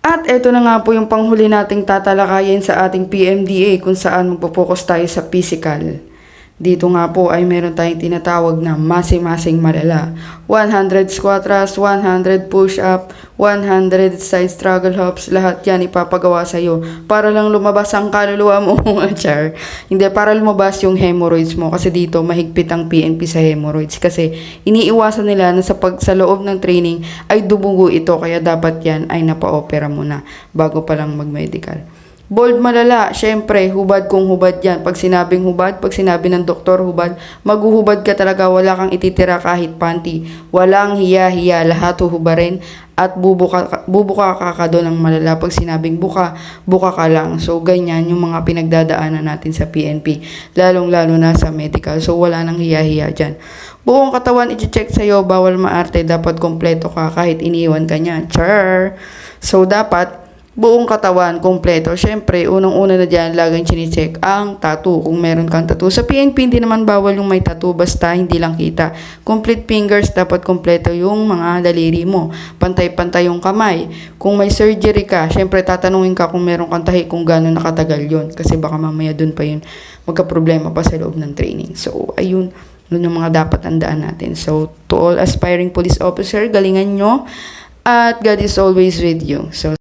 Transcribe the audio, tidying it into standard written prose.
At eto na nga po yung panghuli nating tatalakayin sa ating PMDA kung saan magpo-focus tayo sa physical. Dito nga po ay meron tayong tinatawag na masi-masing malala. 100 squat thrust, 100 push-up, 100 side struggle hops, lahat yan ipapagawa sa'yo para lang lumabas ang kaluluwa mo, char. Hindi, para lumabas yung hemorrhoids mo kasi dito mahigpit ang PNP sa hemorrhoids kasi iniiwasan nila na sa loob ng training ay dumugo ito kaya dapat yan ay napa-opera muna bago pa lang mag-medical. Bold malala, syempre, hubad kung hubad yan. Pag sinabing hubad, pag sinabi ng doktor hubad, maghuhubad ka talaga, wala kang ititira kahit panty. Walang hiya-hiya, lahat huhubarin at bubuka ka doon ng malala. Pag sinabing buka, buka ka lang. So, ganyan yung mga pinagdadaanan natin sa PNP, lalong-lalo na sa medical. So, wala nang hiya-hiya dyan. Buong katawan i-check sa'yo, bawal maarte, dapat kompleto ka kahit iniwan ka niya. Char! So, dapat buong katawan, kompleto. Siyempre, unang-una na dyan, laging chine-check ang tattoo. Kung meron kang tattoo. Sa PNP, hindi naman bawal yung may tattoo. Basta hindi lang kita. Complete fingers, dapat kompleto yung mga daliri mo. Pantay-pantay yung kamay. Kung may surgery ka, siyempre, tatanungin ka kung meron kang tahi kung gano'n nakatagal yun. Kasi baka mamaya dun pa yun magka-problema pa sa loob ng training. So, ayun. Yun yung mga dapat tandaan natin. So, to all aspiring police officer, galingan nyo. At God is always with you. So,